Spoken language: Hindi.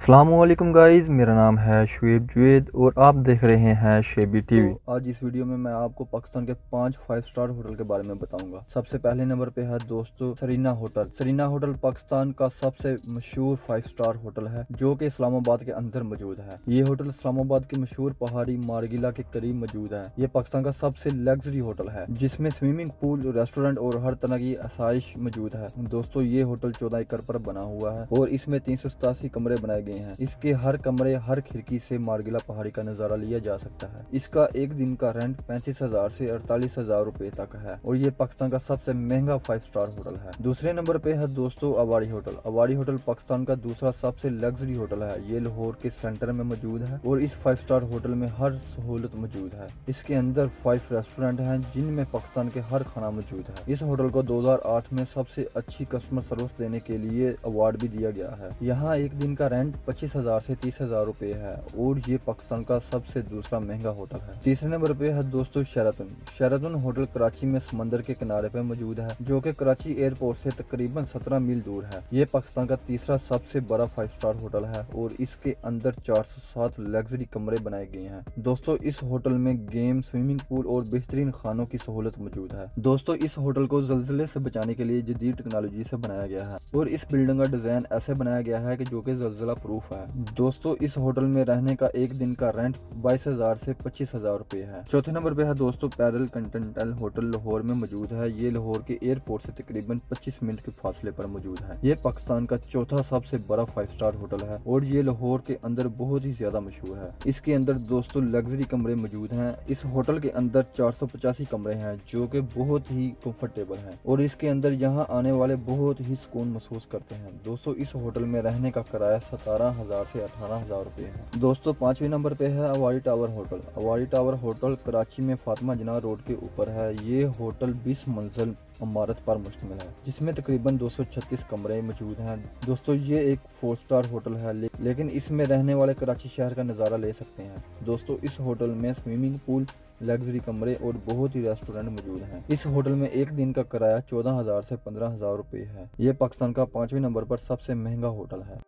अस्सलामुअलैकुम गाइज़, मेरा नाम है शुएब जुएद और आप देख रहे हैं शेबी टीवी। तो आज इस वीडियो में मैं आपको पाकिस्तान के 5 5 स्टार होटल के बारे में बताऊंगा। सबसे पहले नंबर पे है दोस्तों Serena hotel. Serena hotel Pakistan का सबसे मशहूर 5 स्टार होटल है जो कि इस्लामाबाद के अंदर मौजूद है। ये होटल इस्लामाबाद के मशहूर पहाड़ी मारगिला के करीब मौजूद है। ये पाकिस्तान का सबसे लग्जरी होटल है जिसमें स्विमिंग पूल, रेस्टोरेंट और हर तरह की आसाइश मौजूद है। दोस्तों ये होटल 14 एकड़ पर बना हुआ है और इसमें 387 कमरे बनाए गए हैं। इसके हर कमरे, हर खिड़की से मारगिला पहाड़ी का नजारा लिया जा सकता है। इसका एक दिन का रेंट 35,000 से 48,000 रुपए तक है और ये पाकिस्तान का सबसे महंगा 5 स्टार होटल है। दूसरे नंबर पे है दोस्तों अवाड़ी होटल। अवाड़ी होटल पाकिस्तान का दूसरा सबसे लग्जरी होटल है। ये लाहौर के सेंटर में मौजूद है और इस 5 स्टार होटल में हर सहूलत मौजूद है। इसके अंदर 5 रेस्टोरेंट हैं जिनमें पाकिस्तान के हर खाना मौजूद है। इस होटल को 2008 में सबसे अच्छी कस्टमर सर्विस देने के लिए अवार्ड भी दिया गया है। यहाँ एक दिन का रेंट 25,000 से 30,000 रुपए है और ये पाकिस्तान का सबसे दूसरा महंगा होटल है। तीसरे नंबर पे है दोस्तों शेराटन। शेराटन होटल कराची में समंदर के किनारे पे मौजूद है जो कि कराची एयरपोर्ट से तकरीबन 17 मील दूर है। ये पाकिस्तान का तीसरा सबसे बड़ा 5 स्टार होटल है और इसके अंदर 407 लग्जरी कमरे बनाए गए हैं। दोस्तों इस होटल में गेम, स्विमिंग पूल और बेहतरीन खानों की सहूलत मौजूद है। दोस्तों इस होटल को जल्जले से बचाने के लिए जदीद टेक्नोलॉजी से बनाया गया है और इस बिल्डिंग का डिजाइन ऐसे बनाया गया है कि जो कि जल्जला प्रूफ है। दोस्तों इस होटल में रहने का एक दिन का रेंट 22,000 से 25,000 रुपए है। चौथे नंबर पे है दोस्तों पैरल कंटिनेंटल होटल लाहौर में मौजूद है। ये लाहौर के एयरपोर्ट से तकरीबन 25 मिनट के फासले पर मौजूद है। ये पाकिस्तान का चौथा सबसे बड़ा 5 स्टार होटल है और ये लाहौर के अंदर बहुत ही ज्यादा मशहूर है। इसके अंदर दोस्तों लग्जरी कमरे मौजूद हैं। इस होटल के अंदर 485 कमरे हैं जो कि बहुत ही कंफर्टेबल हैं और इसके अंदर यहाँ आने वाले बहुत ही सुकून महसूस करते हैं। दोस्तों इस होटल में रहने का किराया 17,000 से 18,000 रुपए है। दोस्तों पांचवें नंबर पे है Avari tower hotel. Avari tower hotel Karachi में फातिमा जिन्ना रोड के ऊपर है। ये होटल 20 मंजिल इमारत पर मुश्तमिल है जिसमें तकरीबन 236 कमरे मौजूद हैं। दोस्तों ये एक 4 स्टार होटल है लेकिन इसमें रहने वाले कराची शहर का नज़ारा ले सकते हैं। दोस्तों इस होटल में स्विमिंग पूल, लग्जरी कमरे और बहुत ही रेस्टोरेंट मौजूद हैं। इस होटल में एक दिन का किराया 14,000 से 15,000 रुपए है। ये पाकिस्तान का 5वें नंबर पर सबसे महंगा होटल है।